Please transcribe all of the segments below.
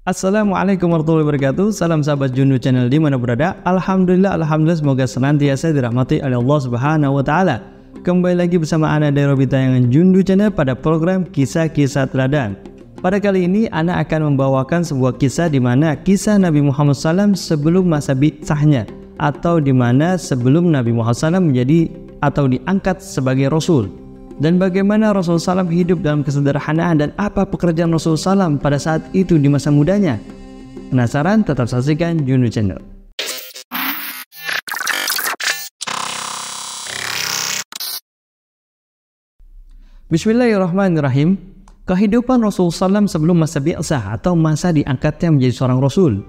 Assalamualaikum warahmatullahi wabarakatuh. Salam sahabat Jundu Channel di mana berada. Alhamdulillah semoga senantiasa dirahmati oleh Allah Subhanahu wa taala. Kembali lagi bersama Ana dari Robi tayangan Jundu Channel pada program Kisah-Kisah Teladan. Pada kali ini Ana akan membawakan sebuah kisah di mana kisah Nabi Muhammad SAW sebelum masa bi'tsahnya, atau di mana sebelum Nabi Muhammad SAW menjadi atau diangkat sebagai Rasul. Dan bagaimana Rasulullah SAW hidup dalam kesederhanaan dan apa pekerjaan Rasulullah SAW pada saat itu di masa mudanya. Penasaran? Tetap saksikan Jundu Channel. Bismillahirrahmanirrahim. Kehidupan Rasulullah SAW sebelum masa bi'tsah atau masa diangkatnya menjadi seorang Rasul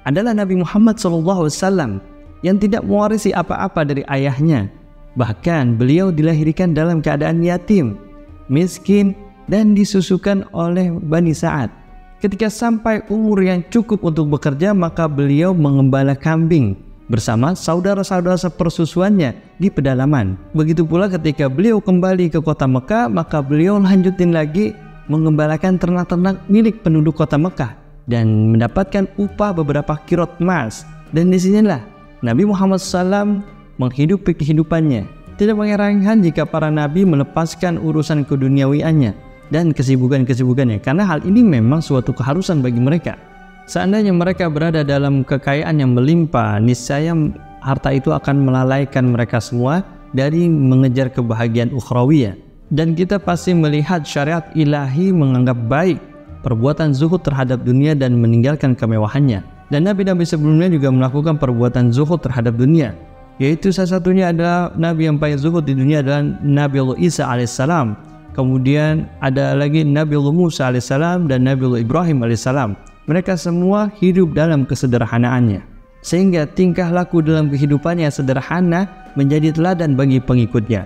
adalah Nabi Muhammad SAW yang tidak mewarisi apa-apa dari ayahnya. Bahkan beliau dilahirkan dalam keadaan yatim, miskin, dan disusukan oleh Bani Sa'ad. Ketika sampai umur yang cukup untuk bekerja, maka beliau mengembala kambing bersama saudara-saudara sepersusuannya di pedalaman. Begitu pula ketika beliau kembali ke kota Mekah, maka beliau lanjutin lagi mengembalakan ternak-ternak milik penduduk kota Mekah dan mendapatkan upah beberapa kirot emas. Dan disinilah Nabi Muhammad SAW menghidupi kehidupannya. Tidak mengherankan jika para nabi melepaskan urusan keduniawiannya dan kesibukan-kesibukannya, karena hal ini memang suatu keharusan bagi mereka. Seandainya mereka berada dalam kekayaan yang melimpah, niscaya harta itu akan melalaikan mereka semua dari mengejar kebahagiaan ukhrawiyah. Dan kita pasti melihat syariat ilahi menganggap baik perbuatan zuhud terhadap dunia dan meninggalkan kemewahannya. Dan nabi-nabi sebelumnya juga melakukan perbuatan zuhud terhadap dunia, yaitu salah satunya adalah nabi yang paling zuhud di dunia adalah Nabi Allah Isa alaihissalam. Kemudian ada lagi Nabi Allah Musa alaihissalam dan Nabi Allah Ibrahim alaihissalam. Mereka semua hidup dalam kesederhanaannya, sehingga tingkah laku dalam kehidupannya sederhana menjadi teladan bagi pengikutnya.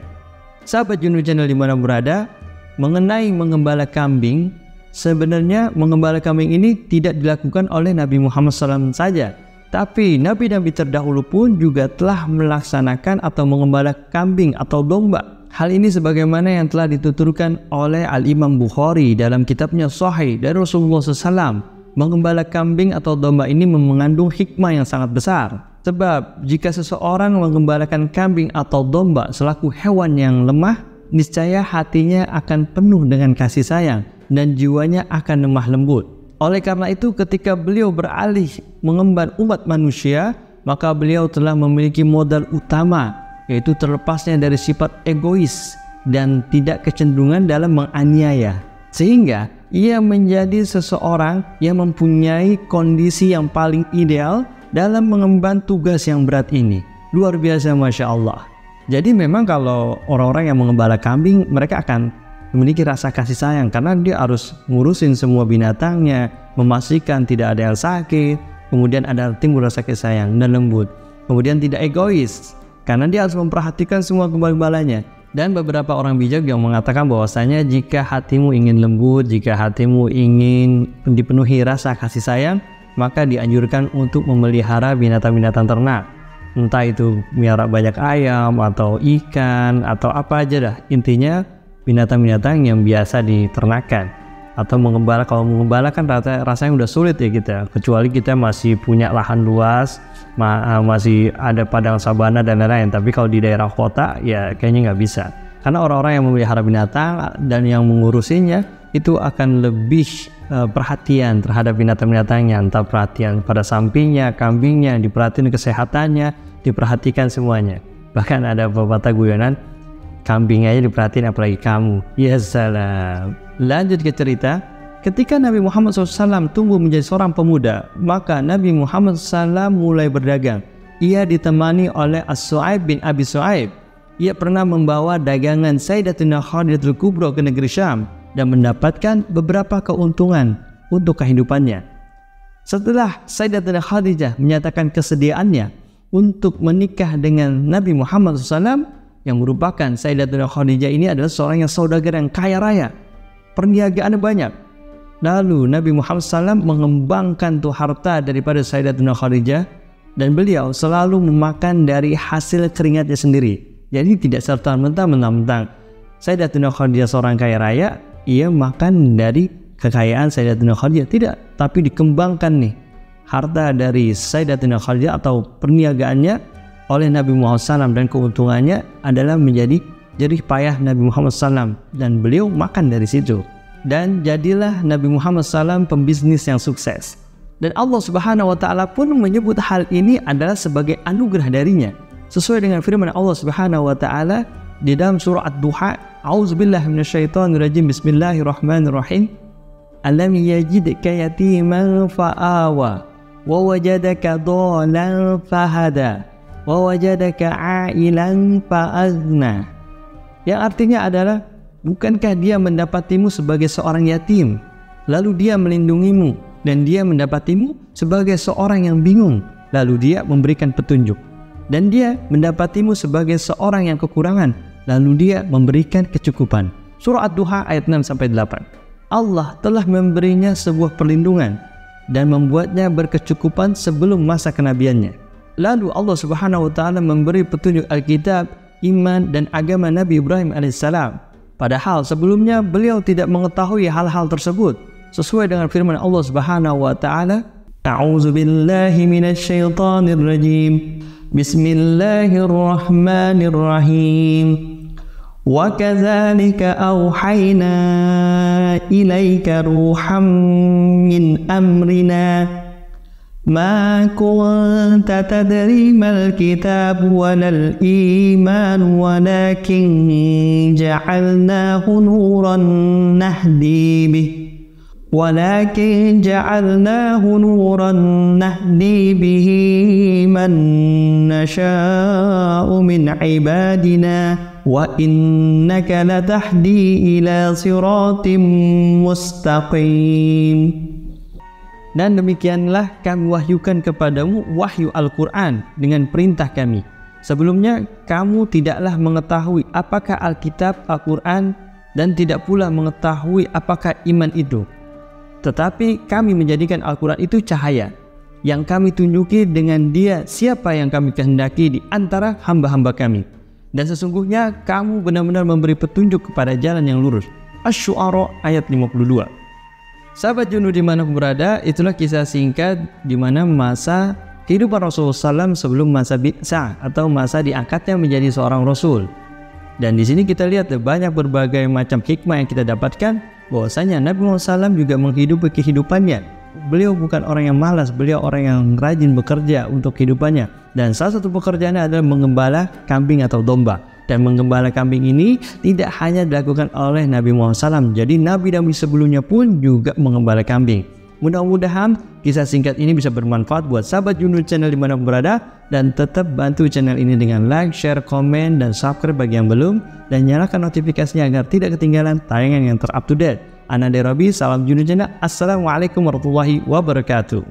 Sahabat Jundu Channel dimana berada, mengenai mengembala kambing, sebenarnya mengembala kambing ini tidak dilakukan oleh Nabi Muhammad SAW saja, tapi nabi-nabi terdahulu pun juga telah melaksanakan atau mengembala kambing atau domba. Hal ini sebagaimana yang telah dituturkan oleh Al-Imam Bukhari dalam kitabnya Sahih dari Rasulullah SAW. Mengembala kambing atau domba ini mengandung hikmah yang sangat besar. Sebab jika seseorang mengembalakan kambing atau domba selaku hewan yang lemah, niscaya hatinya akan penuh dengan kasih sayang dan jiwanya akan lemah lembut. Oleh karena itu, ketika beliau beralih mengemban umat manusia, maka beliau telah memiliki modal utama, yaitu terlepasnya dari sifat egois dan tidak kecenderungan dalam menganiaya, sehingga ia menjadi seseorang yang mempunyai kondisi yang paling ideal dalam mengemban tugas yang berat ini. Luar biasa, Masya Allah. Jadi memang kalau orang-orang yang mengembala kambing, mereka akan memiliki rasa kasih sayang karena dia harus ngurusin semua binatangnya, memastikan tidak ada yang sakit, kemudian ada timbul rasa kasih sayang dan lembut. Kemudian tidak egois karena dia harus memperhatikan semua gembala-gembalanya. Dan beberapa orang bijak yang mengatakan bahwasanya jika hatimu ingin lembut, jika hatimu ingin dipenuhi rasa kasih sayang, maka dianjurkan untuk memelihara binatang-binatang ternak. Entah itu melihara banyak ayam atau ikan atau apa aja dah. Intinya binatang-binatang yang biasa diternakan atau mengembala. Kalau mengembala kan rasanya udah sulit ya kita, kecuali kita masih punya lahan luas, masih ada padang sabana dan lain-lain. Tapi kalau di daerah kota ya kayaknya nggak bisa, karena orang-orang yang memelihara binatang dan yang mengurusinya itu akan lebih perhatian terhadap binatang-binatangnya, entah perhatian pada sampingnya, kambingnya, diperhatiin kesehatannya, diperhatikan semuanya. Bahkan ada pepatah guyonan, kambing aja diperhatiin apalagi kamu. Ya salam. Lanjut ke cerita. Ketika Nabi Muhammad SAW tumbuh menjadi seorang pemuda, maka Nabi Muhammad SAW mulai berdagang. Ia ditemani oleh As-Su'aib bin Abi Su'aib. Ia pernah membawa dagangan Sayyidatina Khadijatul Kubra ke negeri Syam dan mendapatkan beberapa keuntungan untuk kehidupannya. Setelah Sayyidatina Khadijah menyatakan kesediaannya untuk menikah dengan Nabi Muhammad SAW, yang merupakan Sayyidatina Khadijah ini adalah seorang yang saudagar yang kaya raya, perniagaannya banyak. Lalu Nabi Muhammad SAW mengembangkan tuh harta daripada Sayyidatina Khadijah, dan beliau selalu memakan dari hasil keringatnya sendiri. Jadi tidak serta-merta mentang-mentang Sayyidatina Khadijah seorang kaya raya, ia makan dari kekayaan Sayyidatina Khadijah, tidak, tapi dikembangkan nih harta dari Sayyidatina Khadijah atau perniagaannya oleh Nabi Muhammad SAW, dan keuntungannya adalah menjadi jerih payah Nabi Muhammad SAW, dan beliau makan dari situ. Dan jadilah Nabi Muhammad SAW pembisnis yang sukses. Dan Allah Subhanahu wa Ta'ala pun menyebut hal ini adalah sebagai anugerah darinya, sesuai dengan firman Allah Subhanahu wa Ta'ala di dalam surah Ad-Duha, A'udzubillahi minasyaitonirrajim, Bismillahirrahmanirrahim. Alam yajidka yatiman fa'awa wa wajadaka dhalan fahada wa wajadaka 'ailan fa'aghna. Yang artinya adalah, bukankah dia mendapatimu sebagai seorang yatim, lalu dia melindungimu, dan dia mendapatimu sebagai seorang yang bingung, lalu dia memberikan petunjuk. Dan dia mendapatimu sebagai seorang yang kekurangan, lalu dia memberikan kecukupan. Surah Ad-Duha ayat 6-8. Allah telah memberinya sebuah perlindungan dan membuatnya berkecukupan sebelum masa kenabiannya. Lalu Allah Subhanahu wa Ta'ala memberi petunjuk Alkitab, iman, dan agama Nabi Ibrahim alaihissalam. Padahal sebelumnya beliau tidak mengetahui hal-hal tersebut, sesuai dengan firman Allah Subhanahu wa Ta'ala, A'udzubillahi minasyaitonirrajim, Bismillahirrahmanirrahim. Wa kadzalika auhayna ilaika ruham min amrina ma kunta tadri mal kitab walal iman walakin ja'alnahu nuran nahdi bih man nasha'u min ibadina wa innaka latahdi ila siratim mustaqim. Dan demikianlah kami wahyukan kepadamu wahyu Al-Quran dengan perintah kami. Sebelumnya kamu tidaklah mengetahui apakah Alkitab, Al-Quran, dan tidak pula mengetahui apakah iman itu. Tetapi kami menjadikan Al-Quran itu cahaya yang kami tunjuki dengan dia siapa yang kami kehendaki di antara hamba-hamba kami. Dan sesungguhnya kamu benar-benar memberi petunjuk kepada jalan yang lurus. Asy-Syu'ara ayat 52. Sahabat Junub dimanapun berada, itulah kisah singkat di mana masa kehidupan Rasulullah SAW sebelum masa bi'tsah atau masa diangkatnya menjadi seorang Rasul. Dan di sini kita lihat banyak berbagai macam hikmah yang kita dapatkan, bahwasanya Nabi Muhammad SAW juga menghidupi kehidupannya. Beliau bukan orang yang malas, beliau orang yang rajin bekerja untuk kehidupannya. Dan salah satu pekerjaannya adalah mengembala kambing atau domba. Dan mengembala kambing ini tidak hanya dilakukan oleh Nabi Muhammad SAW. Jadi nabi-nabi sebelumnya pun juga mengembala kambing. Mudah-mudahan kisah singkat ini bisa bermanfaat buat sahabat Junub channel dimanapun berada. Dan tetap bantu channel ini dengan like, share, komen, dan subscribe bagi yang belum. Dan nyalakan notifikasinya agar tidak ketinggalan tayangan yang ter-up-to-date. Ana Derabi, salam Junub channel. Assalamualaikum warahmatullahi wabarakatuh.